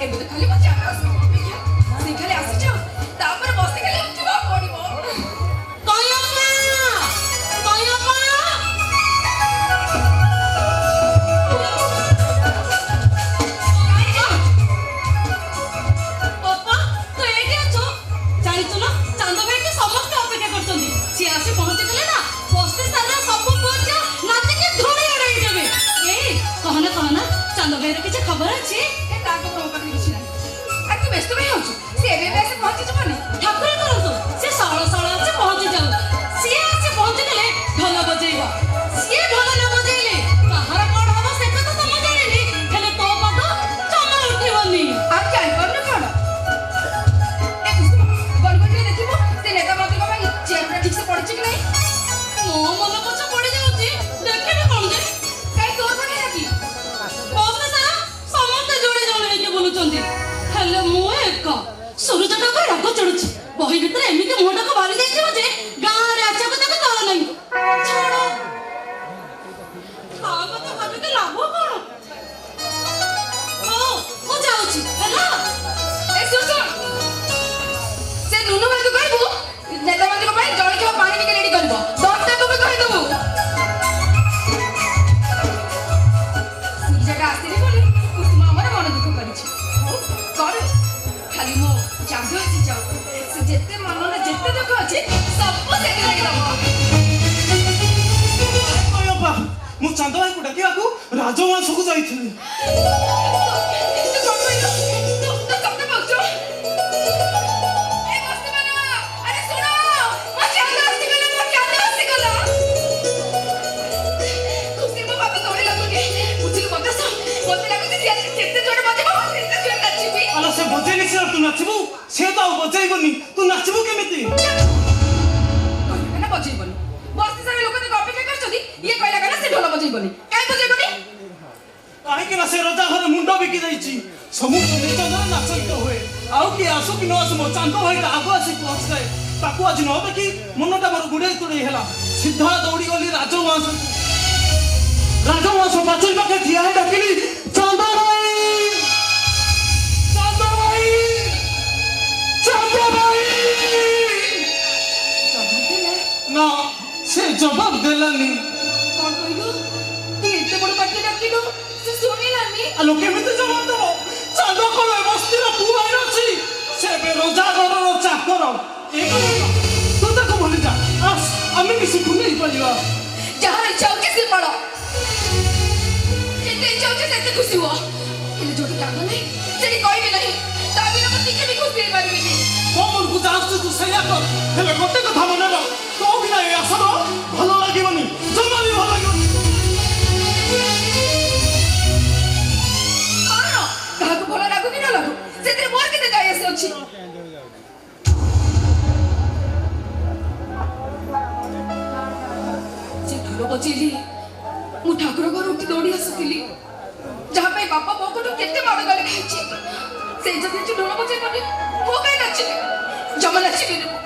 ଏବେ ତ ଖାଲି ମୋ ଚାହା ଅପେକ୍ଷା ସେ ଖାଲି ଆସିଛ ତାପରେ ବସି ଖାଲି ଉଠିବାକୁ ପଡ଼ିବ। କିଛି ଖବର ଅଛି? ତାଙ୍କ ମୋ ପାଖରେ କିଛି ନାହିଁ। ଆଉ ତୁ ବ୍ୟସ୍ତ କାହିଁ ହଉଛୁ? ସେ ଏବେ ଏବେ ଆସି ପହଞ୍ଚିଯିବନି। ଠାକୁର କରନ୍ତୁ ସେ ସଳ ସଳ ଆସି ପହଞ୍ଚି ଯାଉ। ସିଏ ଆସି ପହଞ୍ଚିଗଲେ ଢୋଲ ବଜେଇବ। ସିଏ ଢୋଲ ନ ବଜେଇଲେ କାହାର କଣ ହବ ସେ କଥା ତ ମୁଁ ଜାଣିନି। ହେଲେ ତୋ ପାଦ ଜମା ଉଠିବନି। ଆଉ ଜାଣିପାରୁନୁ କଣ? ଏ କୁସୁମ ଗଣଗଣିରେ ଦେଖିବୁ ସେ ନେତା ମନ୍ତ୍ରୀଙ୍କ ପାଇଁ ଚେୟାରଟା ଠିକ ସେ ପଡ଼ିଛି କି ନାହିଁ? ମୋ ମନ ପଛ ପଡି ଯାଉଛି। ଦେଖିବି କଣ ଯେ? କାହିଁ ତୋର ପଡ଼ିଲା କି? ବସ୍ରେ ସାରା ସମସ୍ତେ ଯୋଡ଼େ ଜଣ ହେଇକି ବୁଲୁଛନ୍ତି। ହେଲେ ମୁଁ ଏକ ସୂର୍ଯ୍ୟଟାକୁ ରାଗ ଚଢୁଛି। ବହି ଭିତରେ ଏମିତି ମୁହଁଟାକୁ ଭରି ଦେଇଥିବ ଯେ ଗାଁରେ ଆଚାକୁ ତାକୁ ତଳ ନାହିଁ। ଛାଡ଼ ତା କଥା ଭାବିକି ଲାଭ କଣ? ହଉ ମୁଁ ଯାଉଛି ହେଲା। ଏ ଶୁଣ ସେ ନୁନୁ ଭାଇକୁ କହିବୁ ନେତା ମନ୍ତ୍ରୀଙ୍କ ପାଇଁ ଜଳଖିଆ ପାଣି ଟିକେ ରେଡି କରିବ। ଦଶଟାକୁ ବି କହିଦେବୁ। ସୂର୍ଯ୍ୟଟା ଆସିନି ବୋଲି କୁସୁମ ଆମର ମନ ଦୁଃଖ କରିଛି। ହଉ କରୁ ଖାଲି ମୋ ଚାନ୍ଦ ଆସି ଯାଉ। ସେ ଯେତେ ମନରେ ଯେତେ ଦୁଃଖ ଅଛି ସବୁ ସେଠି ଲାଗିଦବ। ମୁଁ ଚାନ୍ଦ ଭାଇକୁ ଡାକିବାକୁ ରାଜମାଂସକୁ ଯାଇଥିଲି। ତୁ କଣ କହିଲୁ? ତୁ ଶବ୍ଦ ପାଉଛୁ? ଏ ବସ୍ତିମାନ, ଆରେ ଶୁଣ, ମୋ ଚାନ୍ଦ ଆସିଗଲା, ମୋ ଚାନ୍ଦ ଆସିଗଲା। ଖୁସି ମୋ ବାପା ତଳେ ଲାଗୁନି। ବୁଝିଲୁ ବକାସ? ମତେ ଲାଗୁଛି ସେ ଆଜି ଯେତେ ଜୋରେ ବଜେଇବ ମୁଁ ସେତେ ଜୋରେ ନାଚିବି। ଆଲୋ ସେ ବଜେଇଲେ ସିନା ତୁ ନାଚିବୁ। ସେ ତ ଆଉ ବଜେଇବନି। ତୁ ନାଚିବୁ କେମିତି? କହିଲା ନା ବଜେଇବନି। ବସ୍ତି ସାରା ଲୋକ ତାକୁ ଅପେକ୍ଷା କରିଛନ୍ତି। ଇଏ କହିଲା କହିଲା ସେ ଢୋଲ ବଜେଇବନି। କାହିଁ ବଜେଇବନି? କାହିଁକି ନା ସେ ରଜା ଘରେ ମୁଣ୍ଡ ବିକି ଯାଇଛି। ସବୁ ନିଚନ୍ଦନ ନାଚ ଗୀତ ହୁଏ। ଆଉ କିଏ ଆସୁ କି ନ ଆସୁ ମୋ ଚାନ୍ଦ ଭାଇଟା ଆଗ ଆସି ପହଞ୍ଚିଥାଏ। ତାକୁ ଆଜି ନ ଦେଖି ମନଟା ମୋର ଗୁଡ଼େଇ ତୁଡ଼େଇ ହେଲା। ସିଧା ଦୌଡ଼ିଗଲି ରାଜମାଂସକୁ। ରାଜମାଂସ ପାଚେରୀ ପାଖେ ଠିଆ ହେଇ ଡାକିଲି, ଚାନ୍ଦ ଭାଇ, ଚାନ୍ଦ ଭାଇ, ଚାନ୍ଦ ଭାଇ। ଜବାବ ଦେଲା। ନା ସେ ଜବାବ ଦେଲାନି। କଣ କହିଲୁ? ତୁ ଏତେ ବଡ଼ ପାଟିରେ ଡାକିଲୁ ସେ ଶୁଣିଲାନି। ଆଲୋ କେମିତି ଜବାବ ଦେବ? ଚାନ୍ଦ କଣ ଏ ବସ୍ତିର ପୁଅ ଅଛି? ସେ ଏବେ ରଜା ଘରର ଚାକର। ତୁ ତାକୁ ଭୁଲି ଯା। ଆସ ଆମେ ମିଶି ବୁଲେଇ ପଡ଼ିବା। ଯାହାର ଇଚ୍ଛା ହଉଛି ସେ ପଡ଼। ଯେତେ ଇଚ୍ଛା ହଉଛି ସେତେ ଖୁସି ହୁଅ। ହେଲେ ଯୋଉଠି କାମ ନାହିଁ ସେଠି କହିବି ନାହିଁ। ତା ବିନା ମୁଁ ଟିକେ ବି ଖୁସି ହେଇପାରିବିନି। କମଲକୁ ଯାଉଛୁ ତୁ ସେଇଆ କର। ହେଲେ ଗୋଟେ କଥା ମନେ ରଖ, ତୋ ବିନା ଏ ଆସର ଭଲ ଲାଗିବନି। ଜମା ବି ଭଲ ଲାଗିବନି। କଣ କାହାକୁ ଭଲ ଲାଗୁ କି ନ ଲାଗୁ ସେଥିରେ ମୋର କେତେ ଯାଇ ଆସି ଅଛି? ସେ ଢୋଲ ବଜେଇଲି। ମୁଁ ଠାକୁର ଘର ଉଠି ଦୌଡ଼ି ଆସୁଥିଲି। ଯାହା ପାଇଁ ବାପା ବୋଉଙ୍କଠୁ କେତେ ମାଡ଼ ଗାଳି ଖାଇଛି। ସେ ଯଦି ଆଜି ଢୋଲ ବଜେଇବନି ମୁଁ କାହିଁ ନାଚିବି? ଜମା ନାଚିବିନି ମୁଁ।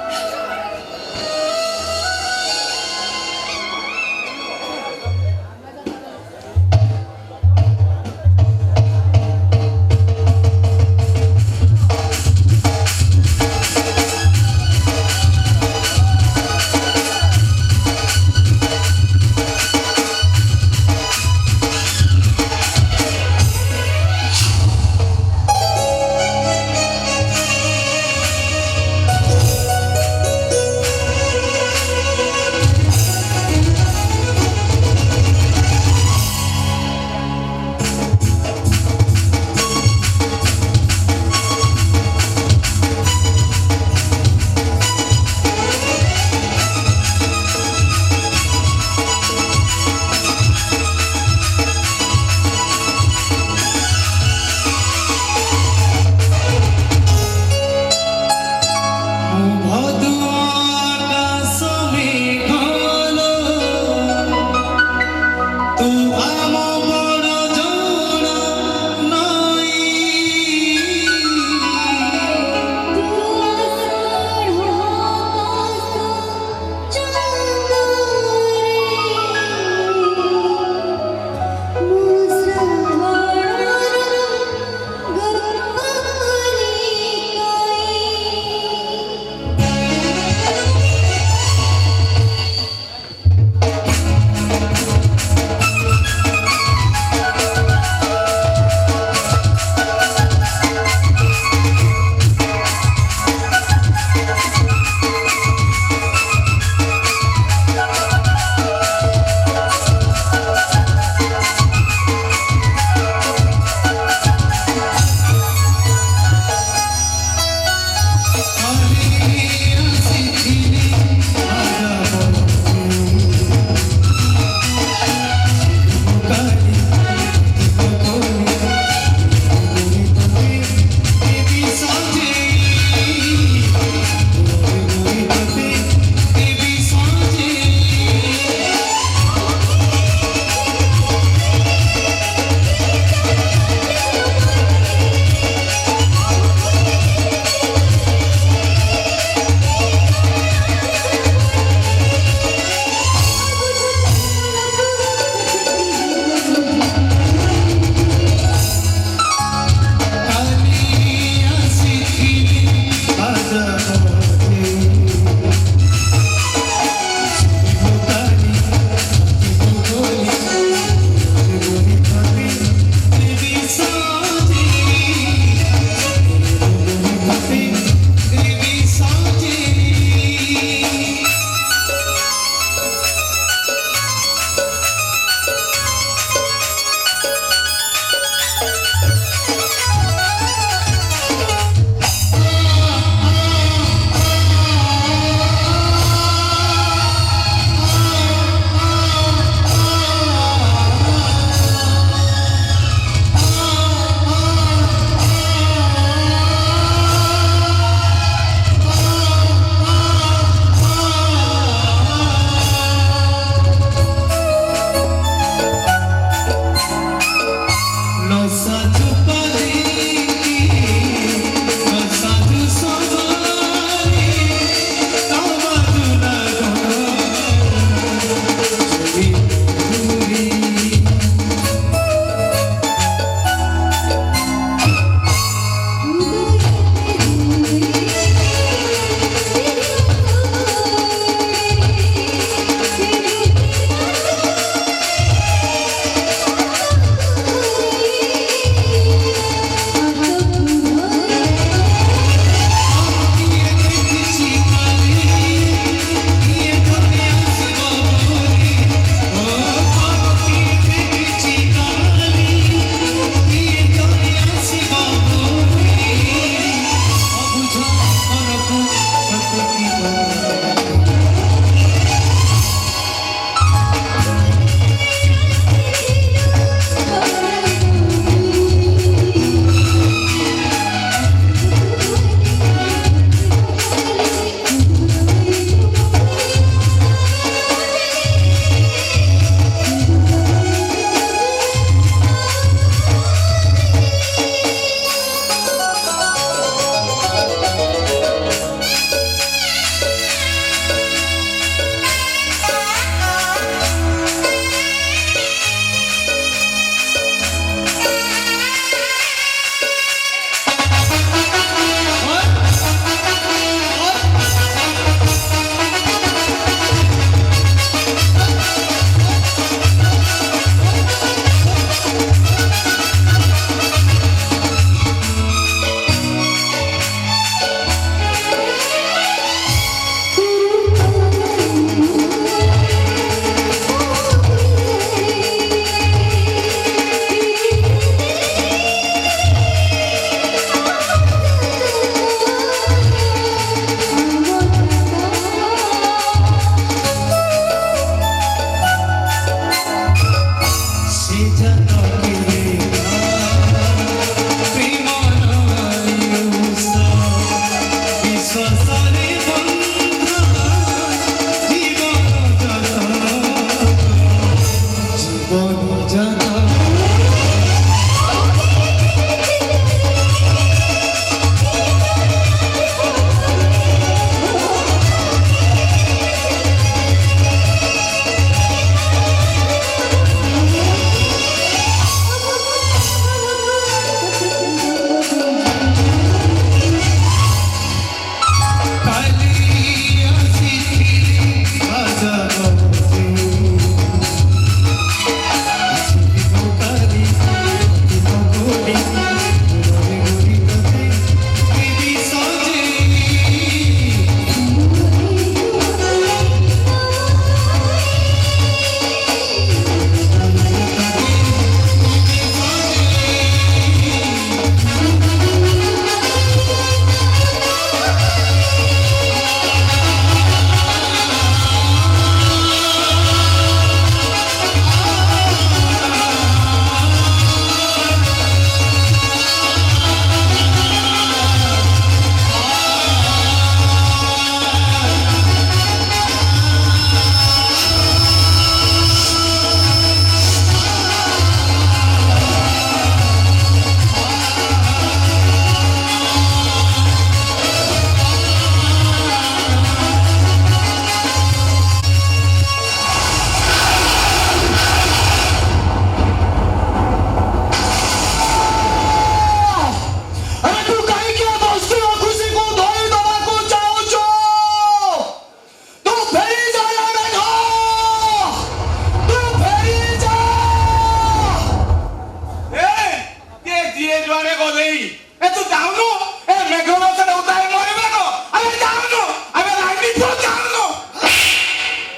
तू जाऊनु ए मेघो बसरे उताई मरिबे को अबे जाऊनु अबे लाइट तो जाऊनु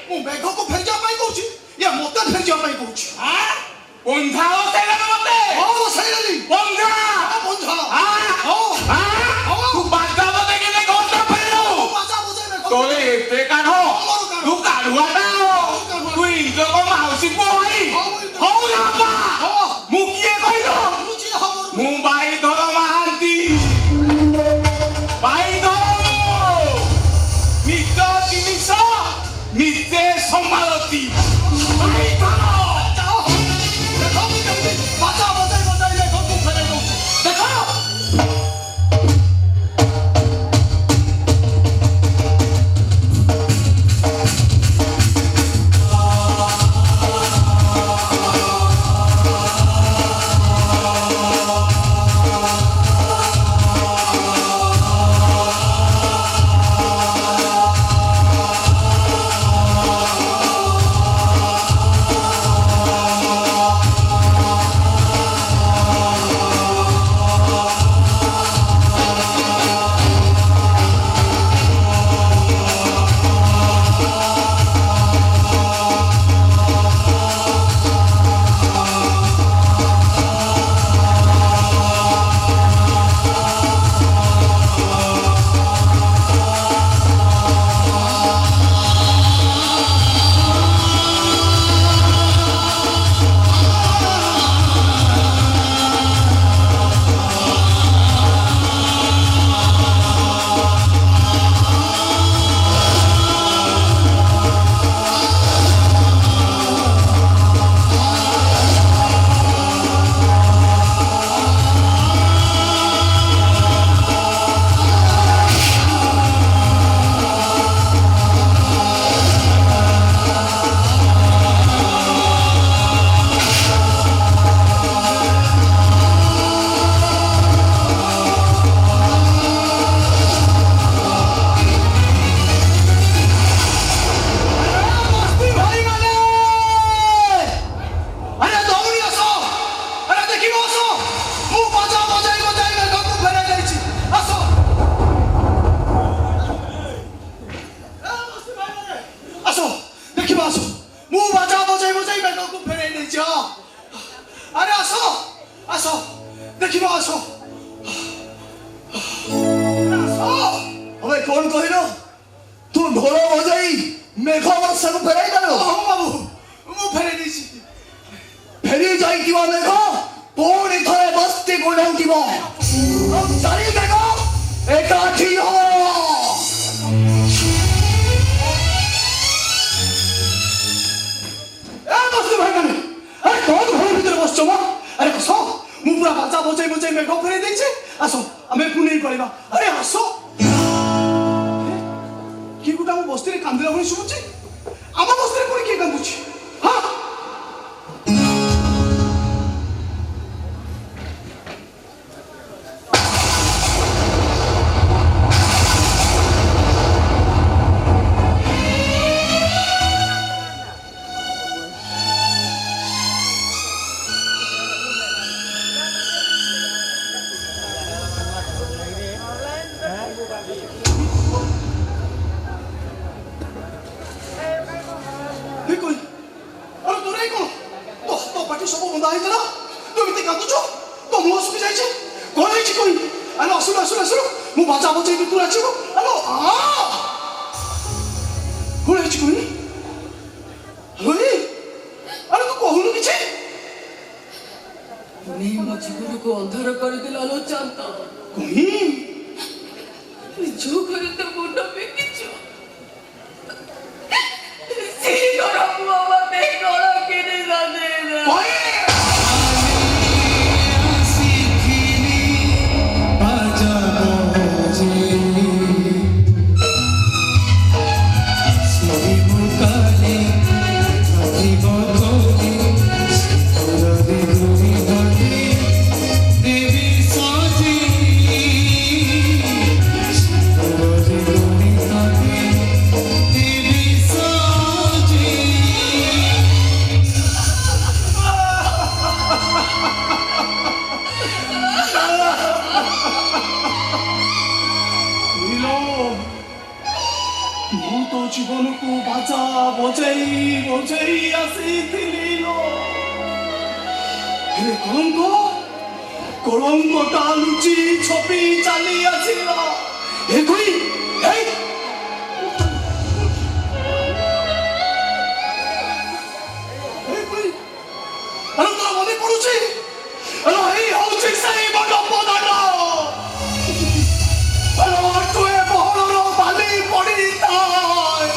ମୁଁ ମେଘକୁ ଫେରିଯିବା ପାଇଁ କହୁଛି ଇଏ ମୋତେ ଫେରିଯିବା ପାଇଁ କହୁଛି हां बंधा होतेला मते ହଁ ବସେଇଲେନି बंधा ବନ୍ଧ हां तू बाजा बजे के गोटा फेरो ବାଜା ବଜେଇ ମେଘ तोरे एते काढो तू काढवाटा तू इंद्र को मावसी पोई हो लापा मु किए कहिलो ମୁଁ ଯିଏ ହବ मु भाई धर महांती भाई धर निज जिनिस निजे संभालती भाई धर ଯାଅ ଦେଖ ମୁଁ କେମିତି ବାଜା ବଜେଇ ମେଘକୁ ଫେରେଇ ଦଉଛି ଦେଖ कौन कहलो तू ढोल बजाई मेघ वर्षा को फेराई देलो हां बाबू मु फेराई देछि फेरी जाई किवा मेघ पुणी थरे बस्ती गोडाउटिबो हम चारि मेघ एकाठी हो ए बस्ती भाई माने अरे कौन घर भीतर बसछो म अरे कसो मु पूरा बाजा बजाई बजाई मेघ फेराई देछि आसो हमें पुणी पड़ेबा अरे आसो कि गुटा मो बस्ती रे कांदिला भई सुमुची आम बस्ती रे कोनी के कांदुची हां ଜୀବନକୁ ବାଜା ବଜେଇ ବଜେଇ ଆସିଥିଲି ଲୋ ହେଲେ କଳଙ୍କଟା ଲୁଚି ଛପି ଚାଲି ଆସିଲା ଏ କହି ହେଇ ତୋର ମନେ ପଡୁଛି ଏଇ ହଉଛି ସେଇ ମଣ୍ଡପ ଦାଣ୍ଡ ଟୁଏ ବହଳର ବାଲି ପଡ଼ିଥାଏ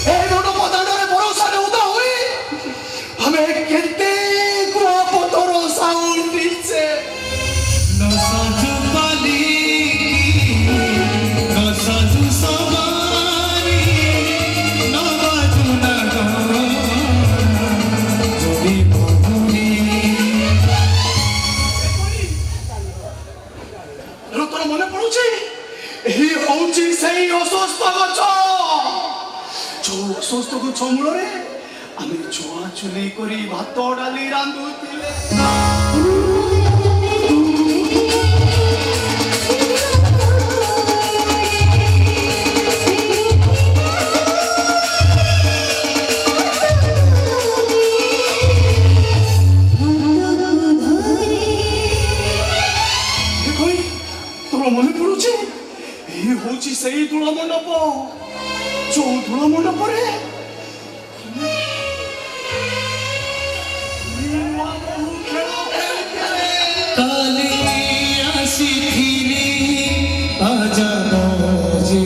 ଏ ମଣ୍ଡପ ଦାଣ୍ଡରେ ଭରସା ନେଉତା ହୋଇ ଆମେ କେତେ କୁଆପଥର ସାଉଣ୍ଡ দিচ্ছে নসাজু পালিকি নসাজু সবারি নবাজু লাগা যদি মগুনি তোর মনে পড়ুଛି ଏହି ହଉଛି ସେଇ ଅସ୍ୱସ୍ଥ ଗଛ ଯୋଉ ଅସ୍ୱସ୍ଥ ଗଛ ମୂଳରେ ଆମେ ଛୁଆ ଚୁଲି କରି ଭାତ ଡାଲି ରାନ୍ଧୁଥିଲେ তোর মনে পড়ুଛି এই হଉଛି ସେଇ ଦୋଳ ମଣ୍ଡପ ଯୋଉ ଦୋଳ ମଣ୍ଡପରେ কালি আসিথিলি আজানজি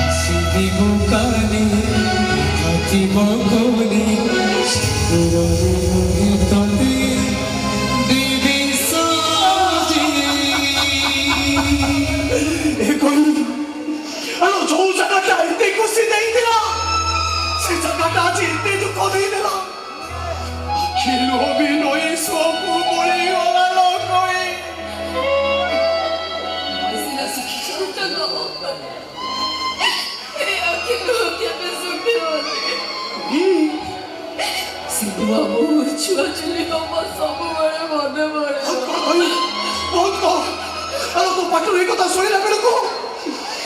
আসিদিগো কালি থাকিব কলি ততে দিদি সাজি ଯୋଉ ଜାଗାଟା ଏତେ ଖୁସି ଦେଇଥିଲା ସେ ଜାଗାଟା ଆଜି ଏତେ ଦୁଃଖ ଦେଇଦେଲା ଆଖି ଲୁହ ବି ନଈ ସବୁ ବଳିଗଲା ଲୋକଇ ସିନା ଶିଖିଛନ୍ତି ଏ ଆଖି ଲୁହ କେବେ ଶୁଖିବନି ସେ ନୂଆ ବୋହୂ ଛୁଆ ଚୁଲି କାମ ସବୁବେଳେ ମନେ ପଡେ ବହୁତ କହ ତୋ ପାଟିରୁ ଏ କଥା ଶୁଣିଲା ବେଳକୁ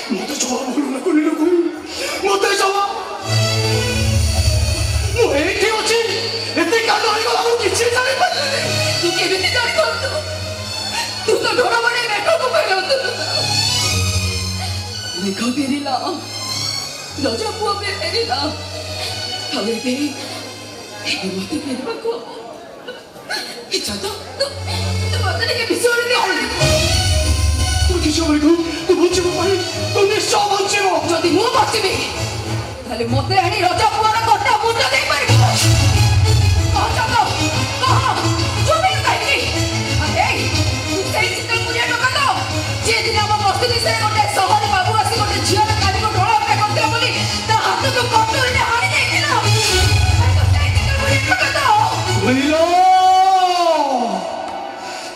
ମତେ ଜମା ଭଲ ଲାଗୁନି ଲୋକଇ ମତେ ଜମା ମୁଁ ଏଇଠି ଅଛି ଏତେ କାଣ୍ଡ ହେଇଗଲା ମୁଁ କିଛି ଜାଣିପାରିଲିନି ତୁ କେମିତି ଜାଣିପାରୁଛୁ ତୁ ତ ଢୋଳ ବଣେ ମେଘକୁ ଫେରାଉଥିଲୁ ମେଘ ଫେରିଲା ରଜ ପୁଅ ବି ଫେରିଲା ଆଉ ଏବେ ମତେ ଫେରିବାକୁ ହବ ଇଚ୍ଛା ତ ତୁ ମତେ ଟିକେ ବିଷୟରେ ତୁ କିଛି ହବନି ତୁ ବଞ୍ଚିବ ପାଇଁ ତୁ ନିଶ୍ଚୟ ବଞ୍ଚିବ ଯଦି ମୁଁ ବସିବି ତାହେଲେ ମତେ ଆଣି ରଜ ପୁଅର କଟା ମୁଣ୍ଡ ଦେଇପାରିବୁ ଯିଏ ଦିନ ଆମ ବସ୍ତି ବିଷୟରେ ଗୋଟେ ସହର ବାବୁ ଆସି ଗୋଟେ ଝିଅର କାଲିକୁ ଢୋଳ ଉପରେ କରିଥିଲା ବୋଲି ତା ହାତକୁ କଟୁରୀରେ ହାଣି ଦେଇଥିଲା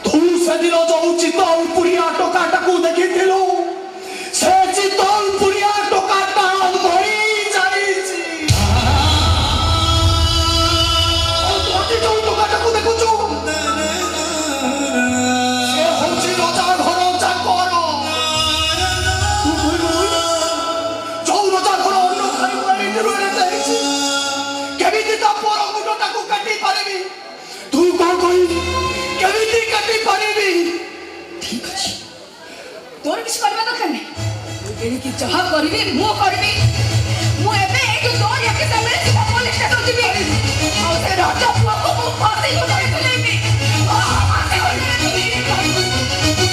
ତୁ ସେଦିନ ଯୋଉ ଚିତଲ ପୁରିଆ ଟୋକାଟାକୁ ଦେଖିଥିଲୁ ସେ ଚିତଲ ପୁରିଆ ଟୋକାଟା ମରି ଯାଇଛି ଯୋଉ ଟୋକାଟାକୁ ଦେଖୁଛୁ ସେ ହଉଛି ରଜା ଘର ଚାକର ଯୋଉ ରଜା ଘର ଅନ୍ନ ଖାଇବା ଏଇଥିରୁ ଯାଇଛି କେମିତି ତା ପର ମୁଣ୍ଡଟାକୁ କାଟି ପାରିବି ତୁ କଣ କହିବି କେମିତି କାଟି ପାରିବି ଠିକ ଅଛି ତୋର କିଛି କରିବା ଦରକାର ନାହିଁ ଏଣିକି ଯାହା କରିବି ମୁଁ କରିବି ମୁଁ ଏବେ ଏଇଠୁ ତୋରି ଆଖି ସାମ୍ନାରେ ସିଧା ପୋଲିସ ଷ୍ଟେସନ ଯିବି ଆଉ ସେ ରଜ ପୁଅକୁ ମୁଁ ଫାଶୀ ଗୁଣ୍ଡରେ ଝୁଲେଇବି ଫାଶୀ ଗୁଣ୍ଡରେ ଝୁଲେଇବି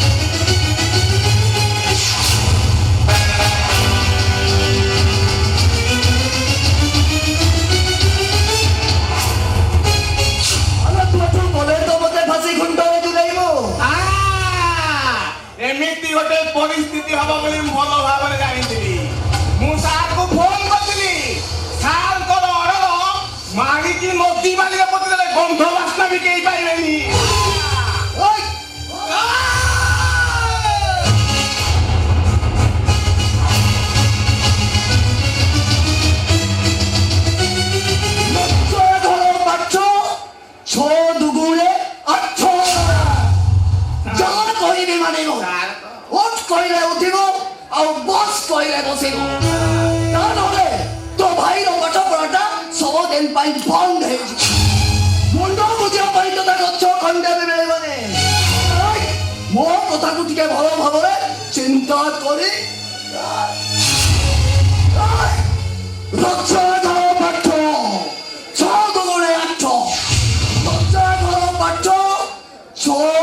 ଏମିତି ଗୋଟେ ପରିସ୍ଥିତି ହବ ବୋଲି ମୁଁ ଭଲ ଭାବରେ ଜାଣିଥିଲି ମୁଁ ସାର୍କୁ ଫୋନ କରିଥିଲି ସାର୍ଙ୍କର ଅର୍ଡର ମାଗିକି ନଦୀ ବାଲିରେ ପୋତିଦେଲେ ଗନ୍ଧ ବାସ୍ନା ବି କେହି ପାଇବେନି ଆଉ ବସ୍ କହିଲେ ବସିବ ତା ନହେଲେ ତୋ ଭାଇର ପାଠ ପଢ଼ାଟା ସବୁଦିନ ପାଇଁ ବନ୍ଦ ହେଇଯିବ ମୁଣ୍ଡ ବୁଝିବା ପାଇଁ ତୋତେ ଗଛ ଖଣ୍ଡେ ବି ମିଳିବନି ମୋ କଥାକୁ ଟିକେ ଭଲ ଭାବରେ ଚିନ୍ତା କରି ରକ୍ଷାଘର ପାଠ 6 ଗୁଣେ 8 ରକ୍ଷାଘର ପାଠ 6